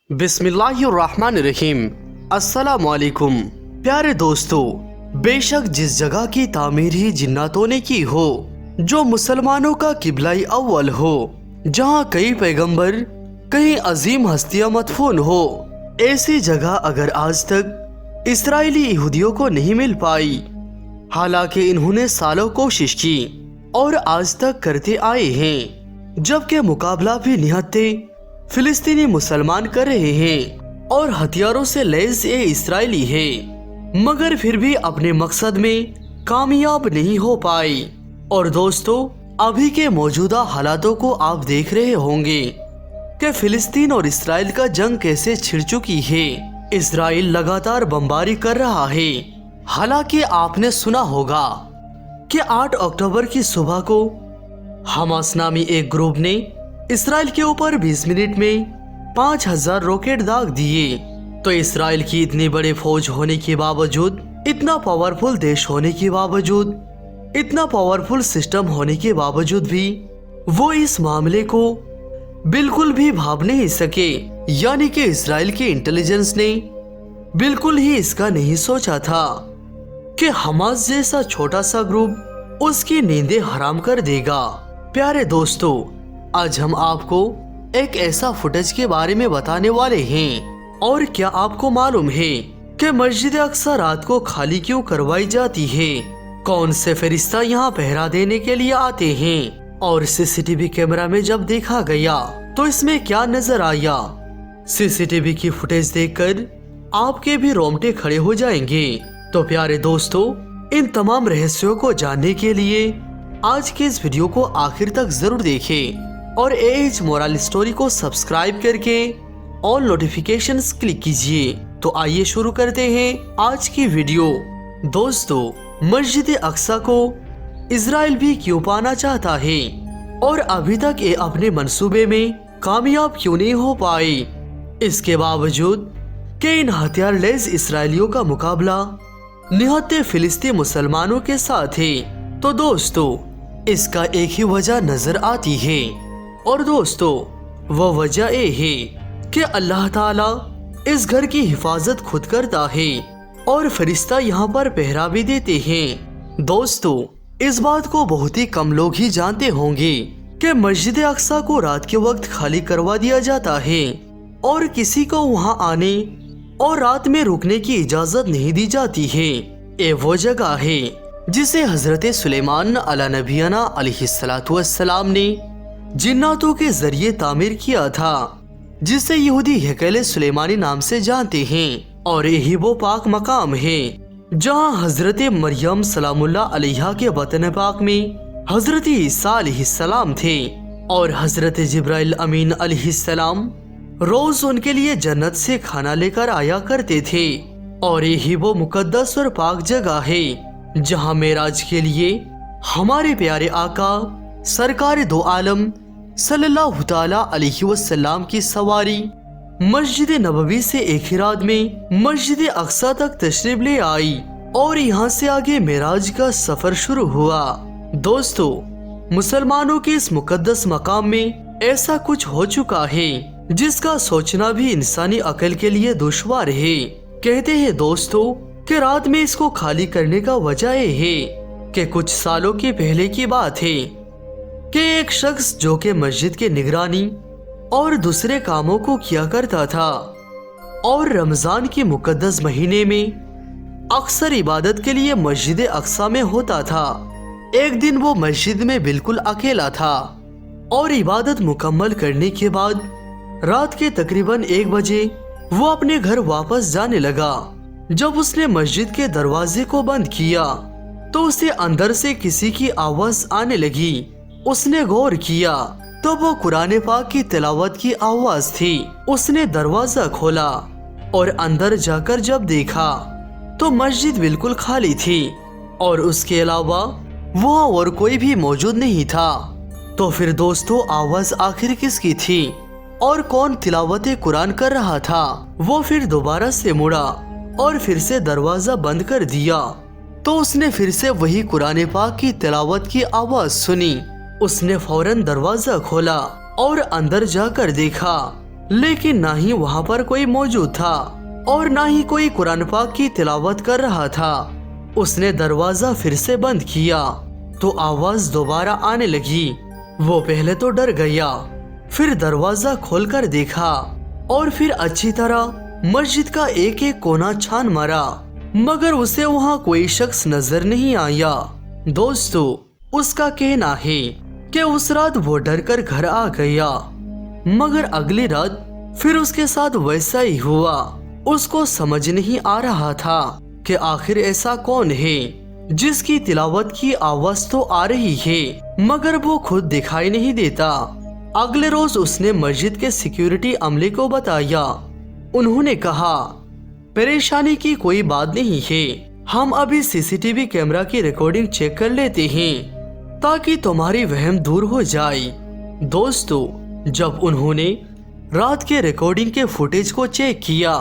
बिस्मिल्लाहिर्रहमानिर्रहीम। अस्सलाम वालेकुम। प्यारे दोस्तों, बेशक जिस जगह की तामीर ही जिन्नातों ने की हो, जो मुसलमानों का किबलाई अव्वल हो, जहाँ कई पैगंबर, कई अजीम हस्तियां मदफून हो, ऐसी जगह अगर आज तक इसराइली यहूदियों को नहीं मिल पाई, हालांकि इन्होंने सालों कोशिश की और आज तक करते आए हैं, जबकि मुकाबला भी निहत्ते फिलिस्तीनी मुसलमान कर रहे हैं और हथियारों से लैस ये इसराइली है, मगर फिर भी अपने मकसद में कामयाब नहीं हो पाए। और दोस्तों, अभी के मौजूदा हालातों को आप देख रहे होंगे कि फिलिस्तीन और इसराइल का जंग कैसे छिड़ चुकी है। इसराइल लगातार बमबारी कर रहा है। हालांकि आपने सुना होगा कि 8 अक्टूबर की सुबह को हमास नामी एक ग्रुप ने इसराइल के ऊपर 20 मिनट में 5000 रॉकेट दाग दिए। तो इसराइल की इतनी बड़ी फौज होने के बावजूद, इतना पावरफुल देश होने के बावजूद, इतना पावरफुल सिस्टम होने के बावजूद भी वो इस मामले को बिल्कुल भी भाप नहीं सके। यानी कि इसराइल के इंटेलिजेंस ने बिल्कुल ही इसका नहीं सोचा था कि हमास जैसा छोटा सा ग्रुप उसकी नींदें हराम कर देगा। प्यारे दोस्तों, आज हम आपको एक ऐसा फुटेज के बारे में बताने वाले हैं। और क्या आपको मालूम है कि मस्जिद अक्सा रात को खाली क्यों करवाई जाती है? कौन से फरिश्ता यहाँ पहरा देने के लिए आते हैं? और सीसीटीवी कैमरा में जब देखा गया तो इसमें क्या नजर आया? सीसीटीवी की फुटेज देखकर आपके भी रोंगटे खड़े हो जाएंगे। तो प्यारे दोस्तों, इन तमाम रहस्यों को जानने के लिए आज के इस वीडियो को आखिर तक जरूर देखें और एज मोरल स्टोरी को सब्सक्राइब करके ऑल नोटिफिकेशंस क्लिक कीजिए। तो आइए शुरू करते हैं आज की वीडियो। दोस्तों, मस्जिद अक्सा को इजराइल भी क्यों पाना चाहता है और अभी तक ये अपने मंसूबे में कामयाब क्यों नहीं हो पाए, इसके बावजूद कि इन हथियार लेस इसराइलियों का मुकाबला निहत्ते फिलिस्तीनी मुसलमानों के साथ है। तो दोस्तों, इसका एक ही वजह नजर आती है, और दोस्तों वो वजह ये है कि अल्लाह ताला इस घर की हिफाजत खुद करता है और फरिश्ता यहाँ पर पहरा भी देते हैं। दोस्तों, इस बात को बहुत ही कम लोग ही जानते होंगे कि मस्जिद अक्सा को रात के वक्त खाली करवा दिया जाता है और किसी को वहाँ आने और रात में रुकने की इजाजत नहीं दी जाती है। ये वो जगह है जिसे हजरत सुलेमान अला नबीना अलैहिस्सलातु वस्सलाम ने जिन्नातों के जरिए तामीर किया था, जिसे यहूदी हैकल सुलेमानी नाम से जानते हैं। और यही वो पाक मकाम है जहां हजरत मरियम सलामुल्लाह अलैहा के वतन पाक में हजरत ईसा अलैहिस्सलाम थे और हजरत जिब्राइल अमीन अलैहिस्सलाम रोज उनके लिए जन्नत से खाना लेकर आया करते थे। और यही वो मुकद्दस और पाक जगह है जहां मेराज के लिए हमारे प्यारे आका सरकार दो आलम सल्लल्लाहु ताला अलैहि वसल्लम की सवारी मस्जिद नबवी से एक ही रात में मस्जिद अक्सा तक तशरीफ ले आई और यहाँ से आगे मेराज का सफर शुरू हुआ। दोस्तों, मुसलमानों के इस मुकद्दस मकाम में ऐसा कुछ हो चुका है जिसका सोचना भी इंसानी अकल के लिए दुश्वार है। कहते हैं दोस्तों कि रात में इसको खाली करने का वजह है कि कुछ सालों के पहले की बात है कि एक शख्स जो कि मस्जिद के निगरानी और दूसरे कामों को किया करता था और रमजान के मुकद्दस महीने में अक्सर इबादत के लिए मस्जिद अक्सा में होता था। एक दिन वो मस्जिद में बिल्कुल अकेला था और इबादत मुकम्मल करने के बाद रात के तकरीबन 1 बजे वो अपने घर वापस जाने लगा। जब उसने मस्जिद के दरवाजे को बंद किया तो उसे अंदर से किसी की आवाज आने लगी। उसने गौर किया तो वो कुरान पाक की तिलावत की आवाज थी। उसने दरवाजा खोला और अंदर जाकर जब देखा तो मस्जिद बिल्कुल खाली थी और उसके अलावा वहाँ और कोई भी मौजूद नहीं था। तो फिर दोस्तों, आवाज आखिर किसकी थी और कौन तिलावत कुरान कर रहा था? वो फिर दोबारा से मुड़ा और फिर से दरवाजा बंद कर दिया। तो उसने फिर से वही कुरान पाक की तिलावत की आवाज सुनी। उसने फौरन दरवाजा खोला और अंदर जाकर देखा, लेकिन ना ही वहाँ पर कोई मौजूद था और ना ही कोई कुरान पाक की तिलावत कर रहा था। उसने दरवाजा फिर से बंद किया तो आवाज दोबारा आने लगी। वो पहले तो डर गया, फिर दरवाजा खोलकर देखा और फिर अच्छी तरह मस्जिद का एक एक कोना छान मारा, मगर उसे वहाँ कोई शख्स नजर नहीं आया। दोस्तों, उसका कहना है कि उस रात वो डर कर घर आ गया, मगर अगली रात फिर उसके साथ वैसा ही हुआ। उसको समझ नहीं आ रहा था कि आखिर ऐसा कौन है जिसकी तिलावत की आवाज तो आ रही है मगर वो खुद दिखाई नहीं देता। अगले रोज उसने मस्जिद के सिक्योरिटी अमले को बताया। उन्होंने कहा, परेशानी की कोई बात नहीं है, हम अभी सीसीटीवी कैमरा की रिकॉर्डिंग चेक कर लेते हैं ताकि तुम्हारी वहम दूर हो जाए। दोस्तों, जब उन्होंने रात के रिकॉर्डिंग के फुटेज को चेक किया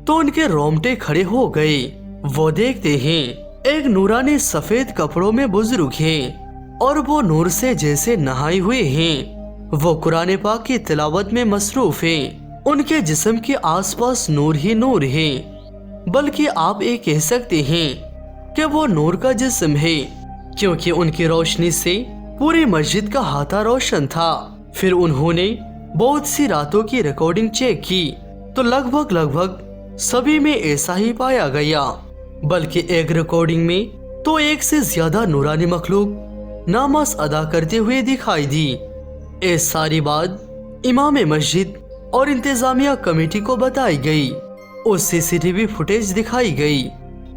तो उनके रोंगटे खड़े हो गए। वो देखते हैं एक नूरानी सफेद कपड़ों में बुजुर्ग है और वो नूर से जैसे नहाए हुए हैं। वो कुरान पाक की तिलावत में मसरूफ है। उनके जिस्म के आसपास नूर ही नूर है, बल्कि आप ये कह सकते हैं कि वो नूर का जिस्म है, क्योंकि उनकी रोशनी से पूरी मस्जिद का हाथा रोशन था। फिर उन्होंने बहुत सी रातों की रिकॉर्डिंग चेक की तो लगभग सभी में ऐसा ही पाया गया, बल्कि एक रिकॉर्डिंग में तो एक से ज्यादा नूरानी मखलूक नमाज अदा करते हुए दिखाई दी। ये सारी बात इमाम मस्जिद और इंतजामिया कमेटी को बताई गई। उस सीसीटीवी फुटेज दिखाई गई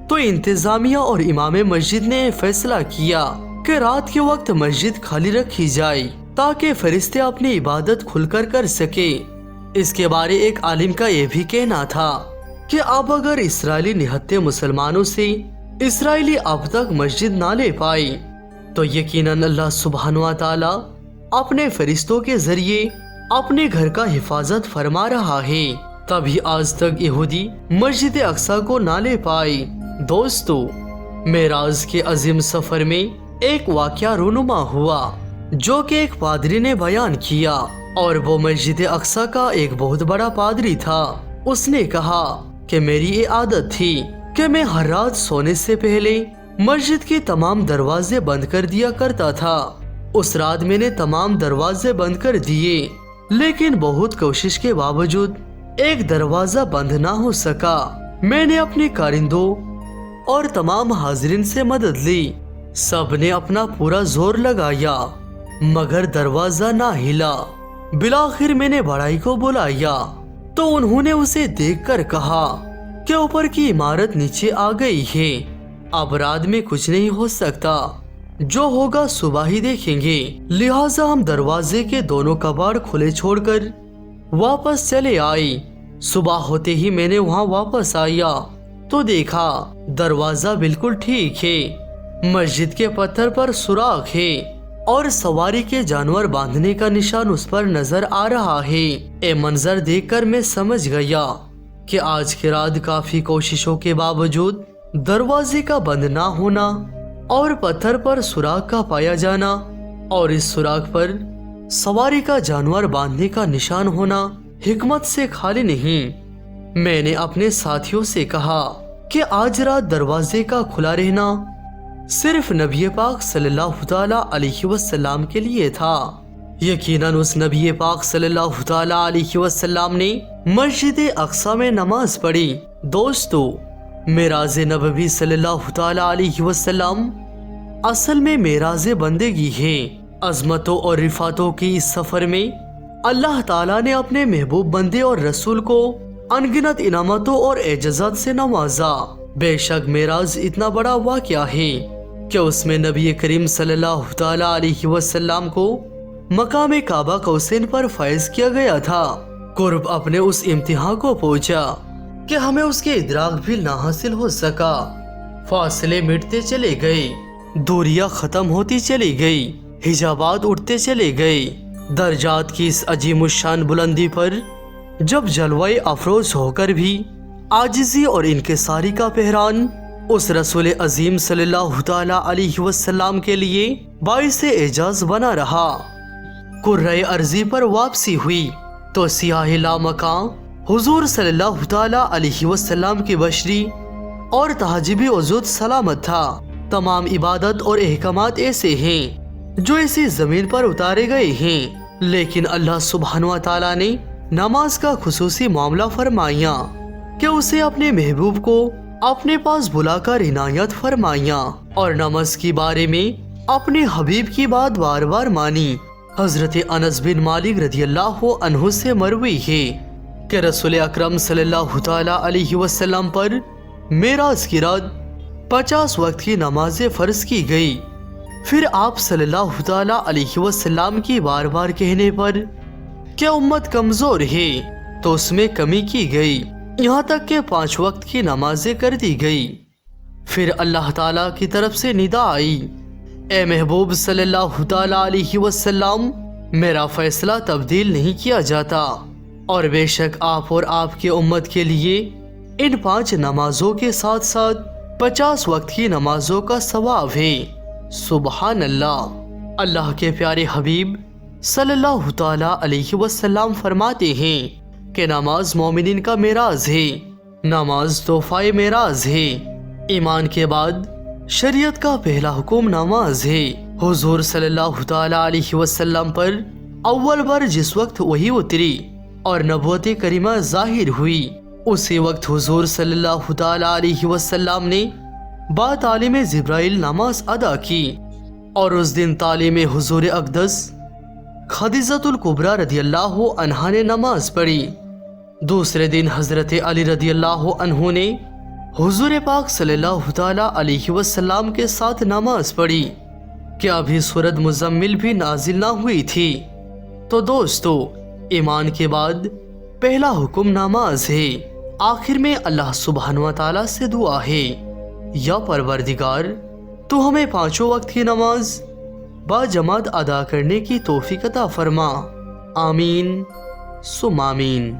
तो इंतजामिया और इमाम मस्जिद ने फैसला किया कि रात के वक्त मस्जिद खाली रखी जाए ताकि फरिश्ते अपनी इबादत खुलकर कर सके। इसके बारे एक आलिम का यह भी कहना था कि अब अगर इस्राएली निहत्थे मुसलमानों से इस्राएली अब तक मस्जिद ना ले पाए तो यकीनन अल्लाह सुब्हानहू व तआला अपने फरिश्तों के जरिए अपने घर का हिफाजत फरमा रहा है। तभी आज तक यहूदी मस्जिद अक्सा को ना ले पाए। दोस्तों, मेराज के अजीम सफर में एक वाकया रूनुमा हुआ जो कि एक पादरी ने बयान किया, और वो मस्जिद अक्सा का एक बहुत बड़ा पादरी था। उसने कहा कि मेरी ये आदत थी कि मैं हर रात सोने से पहले मस्जिद के तमाम दरवाजे बंद कर दिया करता था। उस रात मैंने तमाम दरवाजे बंद कर दिए, लेकिन बहुत कोशिश के बावजूद एक दरवाजा बंद ना हो सका। मैंने अपने कारिंदों और तमाम हाजिरीन से मदद ली। सबने अपना पूरा जोर लगाया मगर दरवाजा ना हिला। बिलाखिर मैंने बड़ाई को बुलाया तो उन्होंने उसे देखकर कहा कि ऊपर की इमारत नीचे आ गई है, अब रात में कुछ नहीं हो सकता, जो होगा सुबह ही देखेंगे। लिहाजा हम दरवाजे के दोनों कबाड़ खुले छोड़कर वापस चले आए। सुबह होते ही मैंने वहां वापस आया तो देखा दरवाजा बिल्कुल ठीक है, मस्जिद के पत्थर पर सुराख है और सवारी के जानवर बांधने का निशान उस पर नजर आ रहा है। ये मंजर देखकर मैं समझ गया कि आज की रात काफी कोशिशों के बावजूद दरवाजे का बंद ना होना और पत्थर पर सुराख का पाया जाना और इस सुराख पर सवारी का जानवर बांधने का निशान होना हिकमत से खाली नहीं। मैंने अपने साथियों से कहा कि आज रात दरवाजे का खुला रहना सिर्फ नबी पाक सल्लल्लाहु ताला अलैहि वसल्लम के लिए था। यकीनन उस नबी पाक सल्लल्लाहु ताला अलैहि वसल्लम ने मस्जिद अक्सा में नमाज पढ़ी। दोस्तों, मेराज नबवी सल्लल्लाहु ताला अलैहि वसल्लम असल में मेराज बंदगी है। अजमतों और रिफातों की इस सफर में अल्लाह ताला ने अपने महबूब बंदे और रसूल को अनगिनत इनामतों और एजाज़त से नवाजा। बेशक मेराज इतना बड़ा वाक़या है कि उसमें नबी करीम सल्लल्लाहु ताला अलैहि वसल्लम को मकाम काबा कौसैन पर फैज किया गया था। कुर्ब अपने उस इम्तिहान को पहुंचा कि हमें उसके इदराक भी ना हासिल हो सका। फासले मिटते चले गए, दूरियां खत्म होती चली गई, हिजाबात उठते चले गए। दर्जात की इस अजीमुशान बुलंदी पर जब जलवाए अफरोज होकर भी आजिज़ी और इनकिसारी का पहरान उस रसूल अजीम सल्लल्लाहु ताला अलैहि वसल्लम के लिए बाइस एजाज बना रहा। कुर्रे अर्जी पर वापसी हुई تو سیاہ لامکاں حضور صلی اللہ تعالیٰ علیہ وسلم کی بشری اور تہذیبی وجود سلامت تھا۔ تمام عبادت اور احکامات ایسے ہیں جو اسی زمین پر اتارے گئے ہیں، لیکن اللہ سبحانہ و تعالیٰ نے نماز کا خصوصی معاملہ فرمایا کہ اسے اپنے محبوب کو اپنے پاس بلا کر عنایت فرمایا اور نماز کے بارے میں اپنے حبیب کی بات بار بار مانی۔ حضرت انس بن مالک رضی اللہ عنہ سے مروی ہے کہ رسول اکرم صلی اللہ تعالیٰ علیہ وسلم پر معراج کی رات 50 وقت کی نماز فرض کی گئی۔ پھر آپ صلی اللہ تعالیٰ علیہ وسلم کی بار بار کہنے پر کہ امت کمزور ہے تو اس میں کمی کی گئی، یہاں تک کہ 5 وقت کی نمازیں کر دی گئی۔ پھر اللہ تعالیٰ کی طرف سے ندا آئی، اے محبوب صلی اللہ تعالیٰ علیہ وسلم، میرا فیصلہ تبدیل نہیں کیا جاتا، اور بے شک آپ اور آپ کے امت کے لیے ان 5 نمازوں کے ساتھ ساتھ 50 وقت کی نمازوں کا ثواب ہے۔ سبحان اللہ۔ اللہ کے پیارے حبیب صلی اللہ تعالیٰ علیہ وسلم فرماتے ہیں کہ نماز مومنین کا معراج ہے، نماز تحفہ معراج ہے۔ ایمان کے بعد شریعت کا پہلا حکم نماز ہے۔ حضور صلی اللہ تعالیٰ علیہ وسلم پر اول بار جس وقت وحی اتری اور نبوت کریمہ ظاہر ہوئی، اسی وقت حضور صلی اللہ تعالیٰ علیہ وسلم نے با تعلیم جبرائیل نماز ادا کی، اور اس دن تعلیم حضور اقدس خدیجۃ الکبریٰ رضی اللہ عنہا نے نماز پڑھی۔ دوسرے دن حضرت علی رضی اللہ عنہ نے حضور پاک صلی اللہ تعالیٰ علیہ وسلم کے ساتھ نماز پڑھی کہ ابھی سورۃ مزمل بھی نازل نہ ہوئی تھی۔ تو دوستو، ایمان کے بعد پہلا حکم نماز ہے۔ آخر میں اللہ سبحانہ و تعالیٰ سے دعا ہے، یا پروردگار تو ہمیں 5 وقت کی نماز با جماعت ادا کرنے کی توفیق عطا فرما۔ آمین ثم آمین۔